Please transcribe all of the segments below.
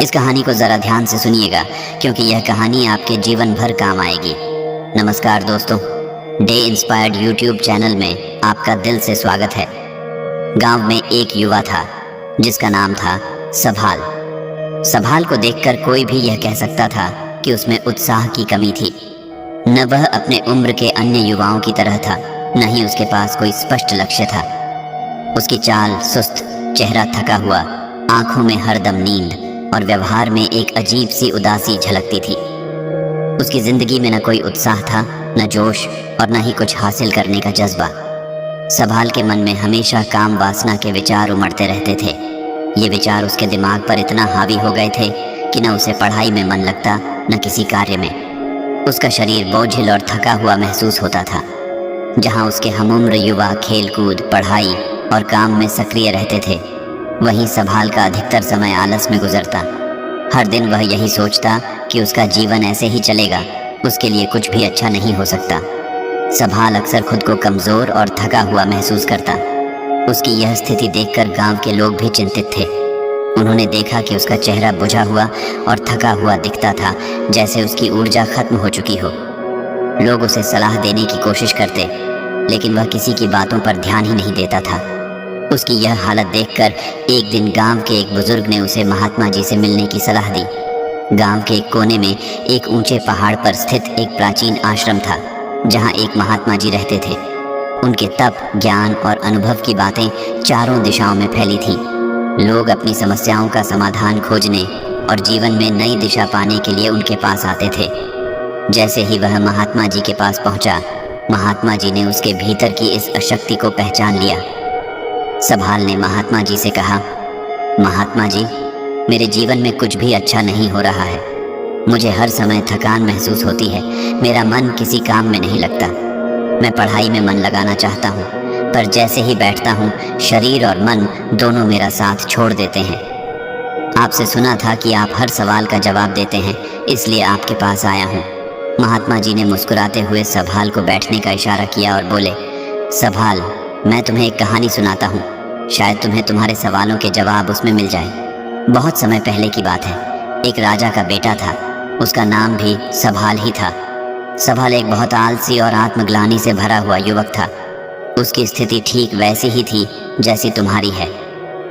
इस कहानी को ज़रा ध्यान से सुनिएगा क्योंकि यह कहानी आपके जीवन भर काम आएगी। नमस्कार दोस्तों, डे इंस्पायर्ड यूट्यूब चैनल में आपका दिल से स्वागत है। गांव में एक युवा था जिसका नाम था सभाल। सभाल को देखकर कोई भी यह कह सकता था कि उसमें उत्साह की कमी थी। न वह अपने उम्र के अन्य युवाओं की तरह था, न ही उसके पास कोई स्पष्ट लक्ष्य था। उसकी चाल सुस्त, चेहरा थका हुआ, आंखों में हरदम नींद और व्यवहार में एक अजीब सी उदासी झलकती थी। उसकी जिंदगी में न कोई उत्साह था, न जोश और न ही कुछ हासिल करने का जज्बा। सभाल के मन में हमेशा काम वासना के विचार उमड़ते रहते थे। ये विचार उसके दिमाग पर इतना हावी हो गए थे कि न उसे पढ़ाई में मन लगता, न किसी कार्य में। उसका शरीर बोझिल और थका हुआ महसूस होता था। जहाँ उसके हमउम्र युवा खेलकूद, पढ़ाई और काम में सक्रिय रहते थे, वहीं सभाल का अधिकतर समय आलस में गुजरता। हर दिन वह यही सोचता कि उसका जीवन ऐसे ही चलेगा, उसके लिए कुछ भी अच्छा नहीं हो सकता। सभाल अक्सर खुद को कमज़ोर और थका हुआ महसूस करता। उसकी यह स्थिति देखकर गांव के लोग भी चिंतित थे। उन्होंने देखा कि उसका चेहरा बुझा हुआ और थका हुआ दिखता था, जैसे उसकी ऊर्जा खत्म हो चुकी हो। लोग उसे सलाह देने की कोशिश करते, लेकिन वह किसी की बातों पर ध्यान ही नहीं देता था। उसकी यह हालत देखकर एक दिन गांव के एक बुजुर्ग ने उसे महात्मा जी से मिलने की सलाह दी। गांव के एक कोने में एक ऊंचे पहाड़ पर स्थित एक प्राचीन आश्रम था, जहां एक महात्मा जी रहते थे। उनके तप, ज्ञान और अनुभव की बातें चारों दिशाओं में फैली थी। लोग अपनी समस्याओं का समाधान खोजने और जीवन में नई दिशा पाने के लिए उनके पास आते थे। जैसे ही वह महात्मा जी के पास पहुंचा, महात्मा जी ने उसके भीतर की इस अशक्ति को पहचान लिया। सभाल ने महात्मा जी से कहा, महात्मा जी, मेरे जीवन में कुछ भी अच्छा नहीं हो रहा है। मुझे हर समय थकान महसूस होती है। मेरा मन किसी काम में नहीं लगता। मैं पढ़ाई में मन लगाना चाहता हूँ, पर जैसे ही बैठता हूँ, शरीर और मन दोनों मेरा साथ छोड़ देते हैं। आपसे सुना था कि आप हर सवाल का जवाब देते हैं, इसलिए आपके पास आया हूँ। महात्मा जी ने मुस्कुराते हुए सभाल को बैठने का इशारा किया और बोले, सभाल, मैं तुम्हें एक कहानी सुनाता हूँ। शायद तुम्हें तुम्हारे सवालों के जवाब उसमें मिल जाए। बहुत समय पहले की बात है। एक राजा का बेटा था। उसका नाम भी सभाल ही था। सभाल एक बहुत आलसी और आत्मग्लानि से भरा हुआ युवक था। उसकी स्थिति ठीक वैसी ही थी जैसी तुम्हारी है।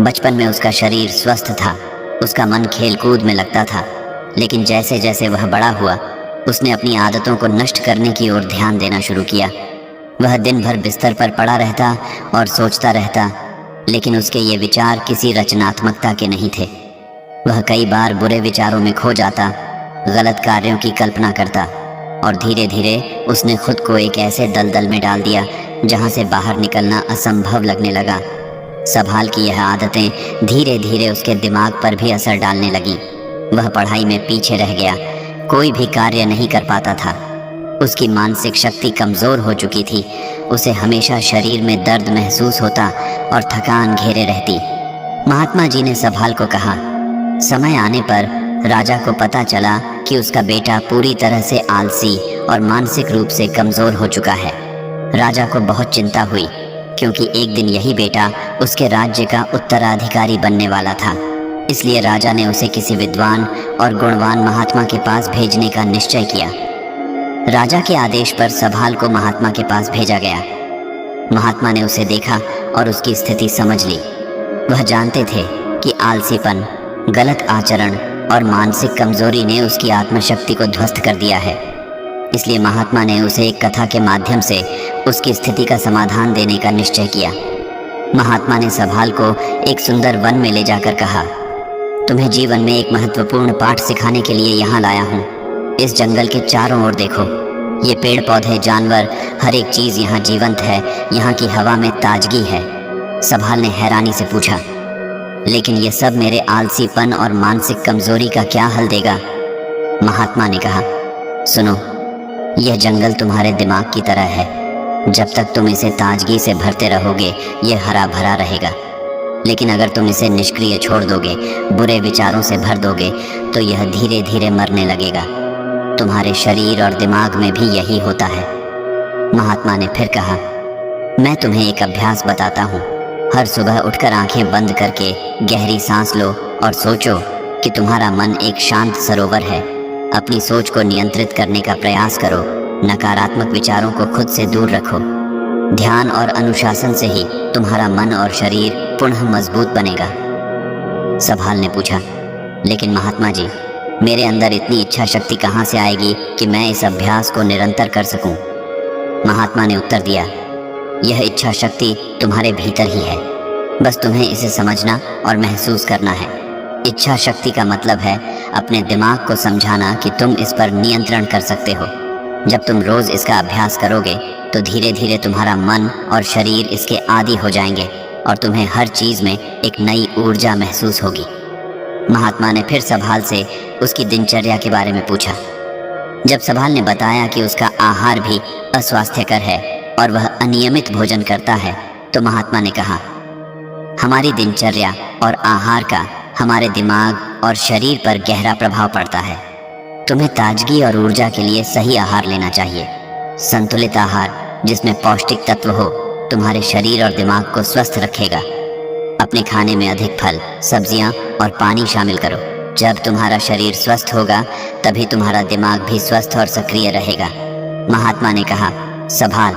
बचपन में उसका शरीर स्वस्थ था, उसका मन खेलकूद में लगता था, लेकिन जैसे जैसे वह बड़ा हुआ, उसने अपनी आदतों को नष्ट करने की ओर ध्यान देना शुरू किया। वह दिन भर बिस्तर पर पड़ा रहता और सोचता रहता, लेकिन उसके ये विचार किसी रचनात्मकता के नहीं थे। वह कई बार बुरे विचारों में खो जाता, गलत कार्यों की कल्पना करता और धीरे धीरे उसने खुद को एक ऐसे दलदल में डाल दिया जहां से बाहर निकलना असंभव लगने लगा। सभाल की यह आदतें धीरे धीरे उसके दिमाग पर भी असर डालने लगी। वह पढ़ाई में पीछे रह गया, कोई भी कार्य नहीं कर पाता था। उसकी मानसिक शक्ति कमज़ोर हो चुकी थी। उसे हमेशा शरीर में दर्द महसूस होता और थकान घेरे रहती। महात्मा जी ने सभाल को कहा, समय आने पर राजा को पता चला कि उसका बेटा पूरी तरह से आलसी और मानसिक रूप से कमज़ोर हो चुका है। राजा को बहुत चिंता हुई, क्योंकि एक दिन यही बेटा उसके राज्य का उत्तराधिकारी बनने वाला था। इसलिए राजा ने उसे किसी विद्वान और गुणवान महात्मा के पास भेजने का निश्चय किया। राजा के आदेश पर सभाल को महात्मा के पास भेजा गया। महात्मा ने उसे देखा और उसकी स्थिति समझ ली। वह जानते थे कि आलसीपन, गलत आचरण और मानसिक कमजोरी ने उसकी आत्मशक्ति को ध्वस्त कर दिया है। इसलिए महात्मा ने उसे एक कथा के माध्यम से उसकी स्थिति का समाधान देने का निश्चय किया। महात्मा ने सभाल को एक सुंदर वन में ले जाकर कहा, तुम्हें जीवन में एक महत्वपूर्ण पाठ सिखाने के लिए यहाँ लाया हूँ। इस जंगल के चारों ओर देखो, ये पेड़ पौधे, जानवर, हर एक चीज़ यहाँ जीवंत है। यहाँ की हवा में ताजगी है। सभाल ने हैरानी से पूछा, लेकिन ये सब मेरे आलसीपन और मानसिक कमजोरी का क्या हल देगा? महात्मा ने कहा, सुनो, यह जंगल तुम्हारे दिमाग की तरह है। जब तक तुम इसे ताजगी से भरते रहोगे, यह हरा भरा रहेगा। लेकिन अगर तुम इसे निष्क्रिय छोड़ दोगे, बुरे विचारों से भर दोगे, तो यह धीरे धीरे मरने लगेगा। तुम्हारे शरीर और दिमाग में भी यही होता है। महात्मा ने फिर कहा, मैं तुम्हें एक अभ्यास बताता हूँ। हर सुबह उठकर आंखें बंद करके गहरी सांस लो और सोचो कि तुम्हारा मन एक शांत सरोवर है। अपनी सोच को नियंत्रित करने का प्रयास करो। नकारात्मक विचारों को खुद से दूर रखो। ध्यान और अनुशासन से ही तुम्हारा मन और शरीर पुनः मजबूत बनेगा। सभाल ने पूछा, लेकिन महात्मा जी, मेरे अंदर इतनी इच्छा शक्ति कहाँ से आएगी कि मैं इस अभ्यास को निरंतर कर सकूं? महात्मा ने उत्तर दिया, यह इच्छा शक्ति तुम्हारे भीतर ही है, बस तुम्हें इसे समझना और महसूस करना है। इच्छा शक्ति का मतलब है अपने दिमाग को समझाना कि तुम इस पर नियंत्रण कर सकते हो। जब तुम रोज इसका अभ्यास करोगे तो धीरे धीरे तुम्हारा मन और शरीर इसके आदी हो जाएंगे और तुम्हें हर चीज में एक नई ऊर्जा महसूस होगी। महात्मा ने फिर सभाल से उसकी दिनचर्या के बारे में पूछा। जब सभाल ने बताया कि उसका आहार भी अस्वास्थ्यकर है और वह अनियमित भोजन करता है, तो महात्मा ने कहा, हमारी दिनचर्या और आहार का हमारे दिमाग और शरीर पर गहरा प्रभाव पड़ता है। तुम्हें ताजगी और ऊर्जा के लिए सही आहार लेना चाहिए। संतुलित आहार जिसमें पौष्टिक तत्व हो तुम्हारे शरीर और दिमाग को स्वस्थ रखेगा। अपने खाने में अधिक फल, सब्जियां और पानी शामिल करो। जब तुम्हारा शरीर स्वस्थ होगा तभी तुम्हारा दिमाग भी स्वस्थ और सक्रिय रहेगा। महात्मा ने कहा, सभाल,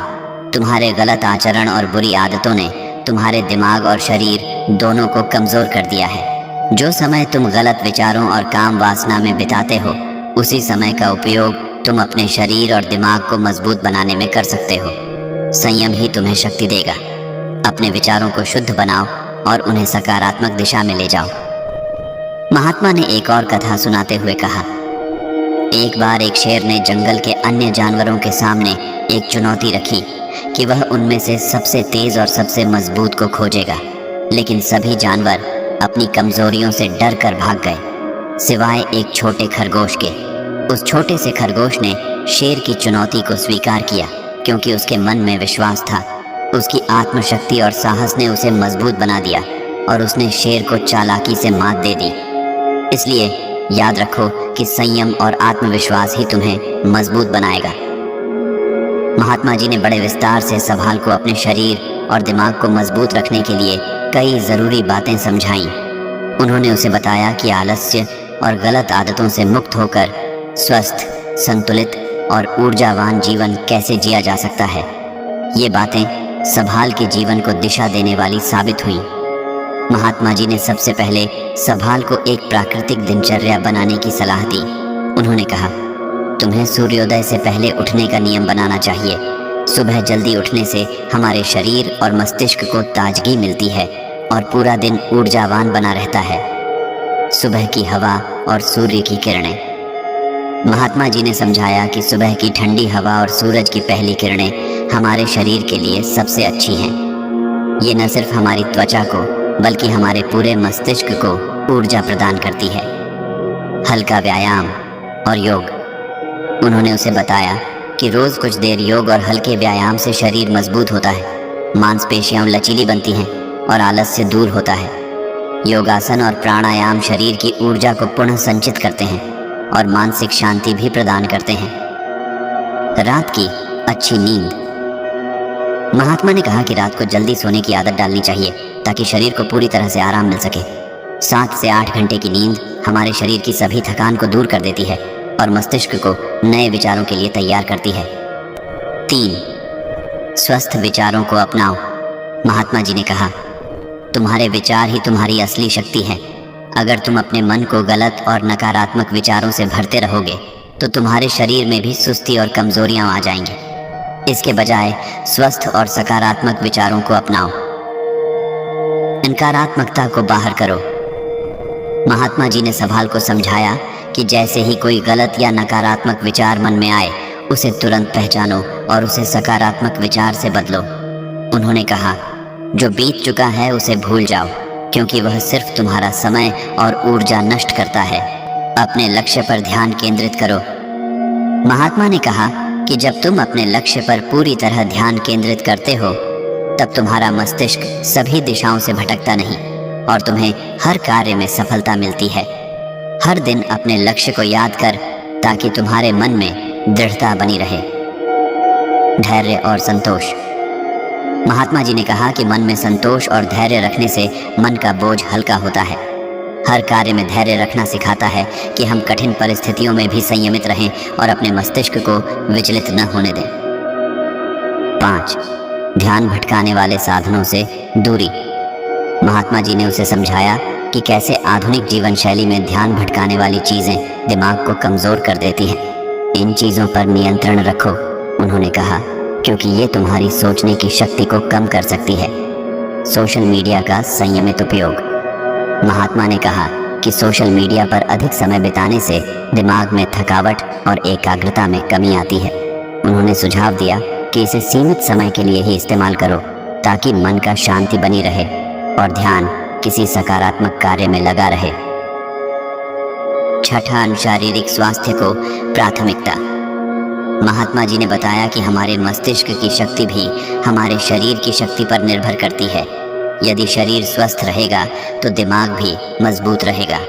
तुम्हारे गलत आचरण और बुरी आदतों ने तुम्हारे दिमाग और शरीर दोनों को कमजोर कर दिया है। जो समय तुम गलत विचारों और काम वासना में बिताते हो, उसी समय का उपयोग तुम अपने शरीर और दिमाग को मजबूत बनाने में कर सकते हो। संयम ही तुम्हें शक्ति देगा। अपने विचारों को शुद्ध बनाओ और उन्हें सकारात्मक दिशा में ले जाओ। महात्मा ने एक और कथा सुनाते हुए कहा, एक बार एक शेर ने जंगल के अन्य जानवरों के सामने एक चुनौती रखी कि वह उनमें से सबसे तेज और सबसे मजबूत को खोजेगा। लेकिन सभी जानवर अपनी कमजोरियों से डर कर भाग गए, सिवाय एक छोटे खरगोश के। उस छोटे से खरगोश ने शेर की चुनौती को स्वीकार किया क्योंकि उसके मन में विश्वास था। उसकी आत्मशक्ति और साहस ने उसे मजबूत बना दिया और उसने शेर को चालाकी से मात दे दी। इसलिए याद रखो कि संयम और आत्मविश्वास ही तुम्हें मजबूत बनाएगा। महात्मा जी ने बड़े विस्तार से सभाल को अपने शरीर और दिमाग को मजबूत रखने के लिए कई ज़रूरी बातें समझाईं। उन्होंने उसे बताया कि आलस्य और गलत आदतों से मुक्त होकर स्वस्थ, संतुलित और ऊर्जावान जीवन कैसे जिया जा सकता है। ये बातें सभाल के जीवन को दिशा देने वाली साबित हुई। महात्मा जी ने सबसे पहले सभाल को एक प्राकृतिक दिनचर्या बनाने की सलाह दी। उन्होंने कहा, तुम्हें सूर्योदय से पहले उठने का नियम बनाना चाहिए। सुबह जल्दी उठने से हमारे शरीर और मस्तिष्क को ताजगी मिलती है और पूरा दिन ऊर्जावान बना रहता है। सुबह की हवा और सूर्य की किरणें। महात्मा जी ने समझाया कि सुबह की ठंडी हवा और सूरज की पहली किरणें हमारे शरीर के लिए सबसे अच्छी हैं। ये न सिर्फ हमारी त्वचा को बल्कि हमारे पूरे मस्तिष्क को ऊर्जा प्रदान करती है। हल्का व्यायाम और योग। उन्होंने उसे बताया कि रोज कुछ देर योग और हल्के व्यायाम से शरीर मजबूत होता है, मांसपेशियां लचीली बनती हैं और आलस्य दूर होता है। योगासन और प्राणायाम शरीर की ऊर्जा को पुनः संचित करते हैं और मानसिक शांति भी प्रदान करते हैं। रात की अच्छी नींद। महात्मा ने कहा कि रात को जल्दी सोने की आदत डालनी चाहिए ताकि शरीर को पूरी तरह से आराम मिल सके। 7 से 8 घंटे की नींद हमारे शरीर की सभी थकान को दूर कर देती है और मस्तिष्क को नए विचारों के लिए तैयार करती है। 3. स्वस्थ विचारों को अपनाओ। महात्मा जी ने कहा, तुम्हारे विचार ही तुम्हारी असली शक्ति है। अगर तुम अपने मन को गलत और नकारात्मक विचारों से भरते रहोगे तो तुम्हारे शरीर में भी सुस्ती और कमजोरियां आ जाएंगी। इसके बजाय स्वस्थ और सकारात्मक विचारों को अपनाओ। नकारात्मकता को बाहर करो। महात्मा जी ने सभाल को समझाया कि जैसे ही कोई गलत या नकारात्मक विचार मन में आए, उसे तुरंत पहचानो और उसे सकारात्मक विचार से बदलो। उन्होंने कहा, जो बीत चुका है उसे भूल जाओ क्योंकि वह सिर्फ तुम्हारा समय और ऊर्जा नष्ट करता है। अपने लक्ष्य पर ध्यान केंद्रित करो। महात्मा ने कहा कि जब तुम अपने लक्ष्य पर पूरी तरह ध्यान केंद्रित करते हो तब तुम्हारा मस्तिष्क सभी दिशाओं से भटकता नहीं और तुम्हें हर कार्य में सफलता मिलती है। हर दिन अपने लक्ष्य को याद कर ताकि तुम्हारे मन में दृढ़ता बनी रहे। धैर्य और संतोष। महात्मा जी ने कहा कि मन में संतोष और धैर्य रखने से मन का बोझ हल्का होता है। हर कार्य में धैर्य रखना सिखाता है कि हम कठिन परिस्थितियों में भी संयमित रहें और अपने मस्तिष्क को विचलित न होने दें। 5. ध्यान भटकाने वाले साधनों से दूरी। महात्मा जी ने उसे समझाया कि कैसे आधुनिक जीवन शैली में ध्यान भटकाने वाली चीज़ें दिमाग को कमज़ोर कर देती हैं। इन चीज़ों पर नियंत्रण रखो, उन्होंने कहा, क्योंकि ये तुम्हारी सोचने की शक्ति को कम कर सकती है। सोशल मीडिया का संयमित उपयोग। महात्मा ने कहा कि सोशल मीडिया पर अधिक समय बिताने से दिमाग में थकावट और एकाग्रता में कमी आती है। उन्होंने सुझाव दिया कि इसे सीमित समय के लिए ही इस्तेमाल करो ताकि मन का शांति बनी रहे और ध्यान किसी सकारात्मक कार्य में लगा रहे। 6. शारीरिक स्वास्थ्य को प्राथमिकता। महात्मा जी ने बताया कि हमारे मस्तिष्क की शक्ति भी हमारे शरीर की शक्ति पर निर्भर करती है। यदि शरीर स्वस्थ रहेगा तो दिमाग भी मजबूत रहेगा।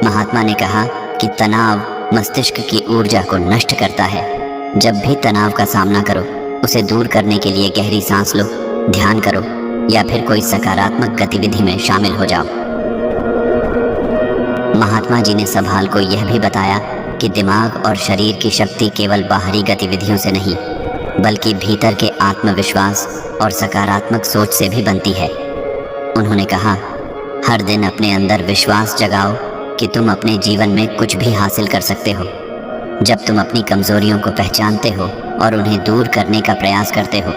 महात्मा ने कहा कि तनाव मस्तिष्क की ऊर्जा को नष्ट करता है। जब भी तनाव का सामना करो, उसे दूर करने के लिए गहरी सांस लो, ध्यान करो या फिर कोई सकारात्मक गतिविधि में शामिल हो जाओ। महात्मा जी ने संभाल को यह भी बताया कि दिमाग और शरीर की शक्ति केवल बाहरी गतिविधियों से नहीं, बल्कि भीतर के आत्मविश्वास और सकारात्मक सोच से भी बनती है। उन्होंने कहा, हर दिन अपने अंदर विश्वास जगाओ कि तुम अपने जीवन में कुछ भी हासिल कर सकते हो। जब तुम अपनी कमजोरियों को पहचानते हो और उन्हें दूर करने का प्रयास करते हो,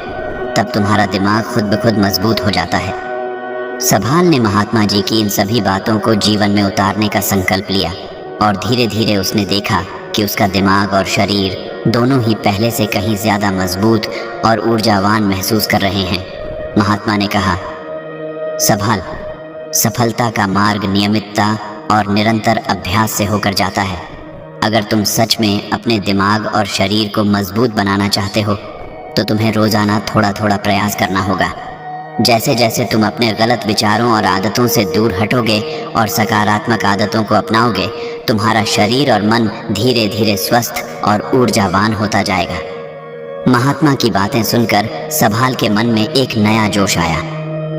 तब तुम्हारा दिमाग खुद ब खुद मजबूत हो जाता है। संभाल ने महात्मा जी की इन सभी बातों को जीवन में उतारने का संकल्प लिया और धीरे धीरे उसने देखा कि उसका दिमाग और शरीर दोनों ही पहले से कहीं ज़्यादा मजबूत और ऊर्जावान महसूस कर रहे हैं। महात्मा ने कहा, संभाल, सफलता का मार्ग नियमितता और निरंतर अभ्यास से होकर जाता है। अगर तुम सच में अपने दिमाग और शरीर को मजबूत बनाना चाहते हो तो तुम्हें रोज़ाना थोड़ा थोड़ा प्रयास करना होगा। जैसे जैसे तुम अपने गलत विचारों और आदतों से दूर हटोगे और सकारात्मक आदतों को अपनाओगे, तुम्हारा शरीर और मन धीरे धीरे स्वस्थ और ऊर्जावान होता जाएगा। महात्मा की बातें सुनकर संभाल के मन में एक नया जोश आया।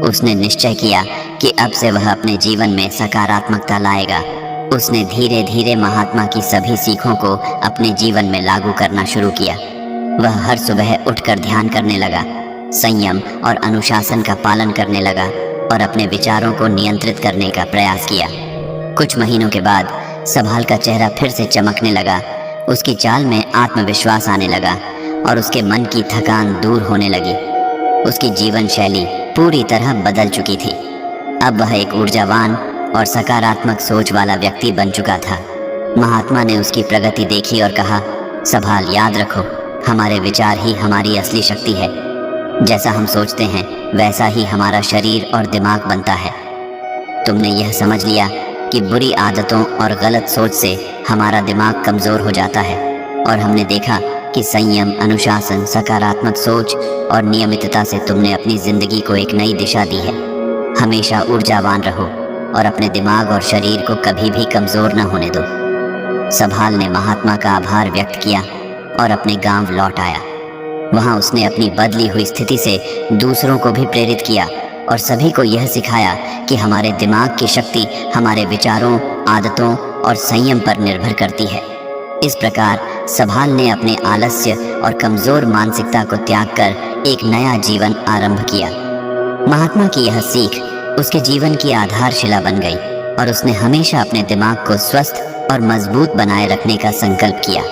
उसने निश्चय किया कि अब से वह अपने जीवन में सकारात्मकता लाएगा। उसने धीरे धीरे महात्मा की सभी सीखों को अपने जीवन में लागू करना शुरू किया। वह हर सुबह उठकर ध्यान करने लगा, संयम और अनुशासन का पालन करने लगा और अपने विचारों को नियंत्रित करने का प्रयास किया। कुछ महीनों के बाद संभाल का चेहरा फिर से चमकने लगा। उसकी चाल में आत्मविश्वास आने लगा और उसके मन की थकान दूर होने लगी। उसकी जीवन शैली पूरी तरह बदल चुकी थी। अब वह एक ऊर्जावान और सकारात्मक सोच वाला व्यक्ति बन चुका था। महात्मा ने उसकी प्रगति देखी और कहा, संभाल, याद रखो, हमारे विचार ही हमारी असली शक्ति है। जैसा हम सोचते हैं वैसा ही हमारा शरीर और दिमाग बनता है। तुमने यह समझ लिया कि बुरी आदतों और गलत सोच से हमारा दिमाग कमज़ोर हो जाता है और हमने देखा कि संयम, अनुशासन, सकारात्मक सोच और नियमितता से तुमने अपनी ज़िंदगी को एक नई दिशा दी है। हमेशा ऊर्जावान रहो और अपने दिमाग और शरीर को कभी भी कमज़ोर न होने दो। संभाल ने महात्मा का आभार व्यक्त किया और अपने गांव लौट आया। वहां उसने अपनी बदली हुई स्थिति से दूसरों को भी प्रेरित किया और सभी को यह सिखाया कि हमारे दिमाग की शक्ति हमारे विचारों, आदतों और संयम पर निर्भर करती है। इस प्रकार संभाल ने अपने आलस्य और कमज़ोर मानसिकता को त्याग कर एक नया जीवन आरंभ किया। महात्मा की यह सीख उसके जीवन की आधारशिला बन गई और उसने हमेशा अपने दिमाग को स्वस्थ और मजबूत बनाए रखने का संकल्प किया।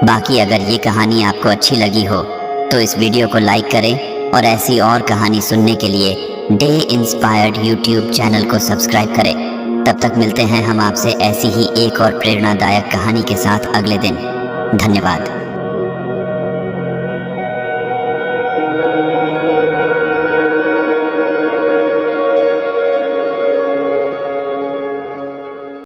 बाकी अगर ये कहानी आपको अच्छी लगी हो तो इस वीडियो को लाइक करें और ऐसी और कहानी सुनने के लिए डे इंस्पायर्ड यूट्यूब चैनल को सब्सक्राइब करें। तब तक मिलते हैं हम आपसे ऐसी ही एक और प्रेरणादायक कहानी के साथ अगले दिन। धन्यवाद।